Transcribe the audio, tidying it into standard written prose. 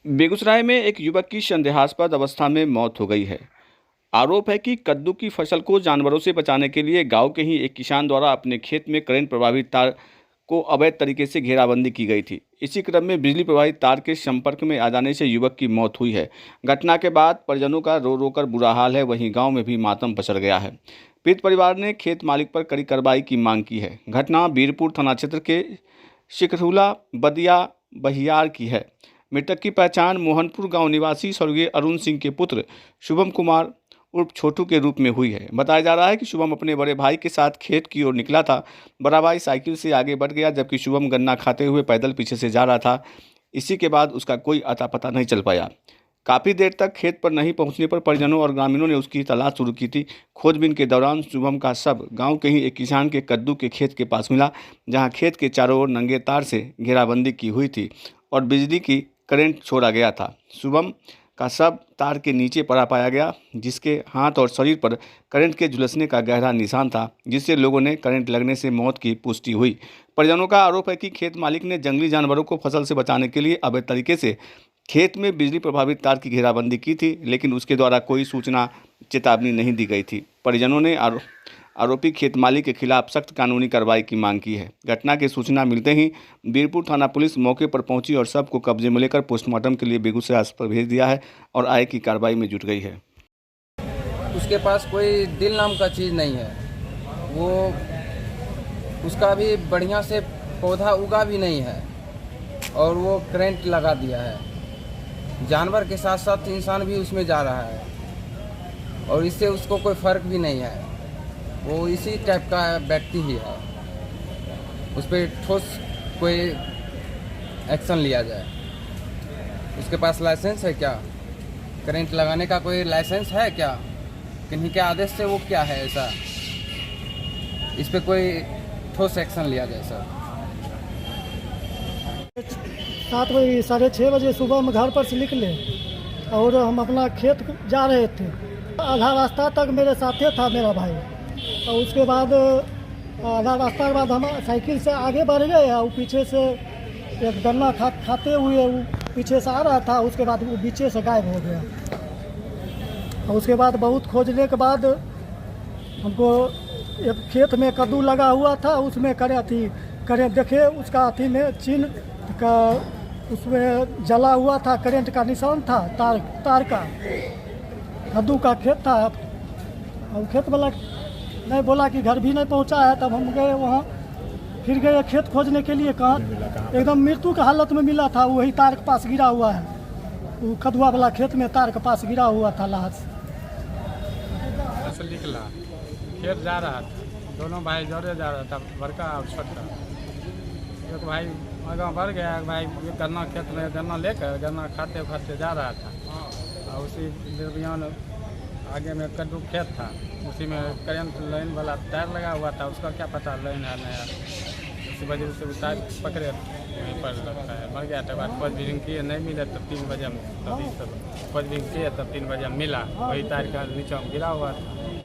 बेगूसराय में एक युवक की संदेहास्पद अवस्था में मौत हो गई है। आरोप है कि कद्दू की फसल को जानवरों से बचाने के लिए गांव के ही एक किसान द्वारा अपने खेत में करंट प्रभावित तार को अवैध तरीके से घेराबंदी की गई थी। इसी क्रम में बिजली प्रभावित तार के संपर्क में आ जाने से युवक की मौत हुई है। घटना के बाद परिजनों का रो रो कर बुरा हाल है, वहीं गाँव में भी मातम पसर गया है। पीड़ित परिवार ने खेत मालिक पर कड़ी कार्रवाई की मांग की है। घटना बीरपुर थाना क्षेत्र के शिखरुला बदिया बहियार की है। मृतक की पहचान मोहनपुर गांव निवासी स्वर्गीय अरुण सिंह के पुत्र शुभम कुमार उर्फ छोटू के रूप में हुई है। बताया जा रहा है कि शुभम अपने बड़े भाई के साथ खेत की ओर निकला था। बड़ा भाई साइकिल से आगे बढ़ गया, जबकि शुभम गन्ना खाते हुए पैदल पीछे से जा रहा था। इसी के बाद उसका कोई अता पता नहीं चल पाया। काफ़ी देर तक खेत पर नहीं पहुंचने पर परिजनों और ग्रामीणों ने उसकी तलाश शुरू की थी। खोजबीन के दौरान शुभम का शव गांव के ही एक किसान के कद्दू के खेत के पास मिला, जहां खेत के चारों ओर नंगे तार से घेराबंदी की हुई थी और बिजली की करंट छोड़ा गया था। शुभम का शव तार के नीचे पड़ा पाया गया, जिसके हाथ और शरीर पर करंट के झुलसने का गहरा निशान था, जिससे लोगों ने करंट लगने से मौत की पुष्टि हुई। परिजनों का आरोप है कि खेत मालिक ने जंगली जानवरों को फसल से बचाने के लिए अवैध तरीके से खेत में बिजली प्रभावित तार की घेराबंदी की थी, लेकिन उसके द्वारा कोई सूचना चेतावनी नहीं दी गई थी। परिजनों ने आरोपी खेत मालिक के खिलाफ सख्त कानूनी कार्रवाई की मांग की है। घटना की सूचना मिलते ही बीरपुर थाना पुलिस मौके पर पहुंची और शव को कब्जे में लेकर पोस्टमार्टम के लिए बेगूसराय अस्पताल भेज दिया है और आगे की कार्रवाई में जुट गई है। उसके पास कोई दिल नाम का चीज़ नहीं है। वो उसका भी बढ़िया से पौधा उगा भी नहीं है और वो करंट लगा दिया है। जानवर के साथ साथ इंसान भी उसमें जा रहा है और इससे उसको कोई फ़र्क भी नहीं है। वो इसी टाइप का व्यक्ति ही है। उस पर ठोस कोई एक्शन लिया जाए। उसके पास लाइसेंस है क्या? करंट लगाने का कोई लाइसेंस है क्या? किन्हीं के आदेश से वो क्या है ऐसा? इस पे कोई ठोस एक्शन लिया जाए सर। 7 बजे 6:30 बजे सुबह हम घर पर से निकले और हम अपना खेत जा रहे थे। आधा रास्ता तक मेरे साथे था मेरा भाई, और उसके बाद आधा रास्ता के बाद हम साइकिल से आगे बढ़ गए और पीछे से एक गन्ना खाते हुए वो पीछे से आ रहा था। उसके बाद वो पीछे से गायब हो गया और उसके बाद बहुत खोजने के बाद हमको एक खेत में कद्दू लगा हुआ था, उसमें करे देखे उसका अथी में चिन्ह का उसमें जला हुआ था, करंट का निशान था, तार का। कद्दू का खेत था और खेत वाला नहीं बोला कि घर भी नहीं पहुंचा है। तब हम गए वहाँ, फिर गए खेत खोजने के लिए। कहाँ एकदम मृत्यु की हालत में मिला था, वही तार के पास गिरा हुआ है। वो कदुआ वाला खेत में तार के पास गिरा हुआ था लाश। निकला खेत जा रहा था, दोनों भाई जोड़े जा रहा था, बड़का और छोटा। एक भाई आगे बढ़ गया, एक भाई गन्ना खेत में गन्ना लेकर गन्ना खाते खाते जा रहा था और उसी दरमियान आगे में कद्दू खेत था, उसी में करंट लाइन वाला तार लगा हुआ था। उसका क्या पता लाइन है नया, इसी वजह से तार पकड़े वहीं पर लगता है मर गया। तब बाद खोजबीन किए, नहीं मिले तो 3 बजे तभी खोजबीन किए तब 3 बजे मिला, वही तार का नीचे गिरा हुआ था।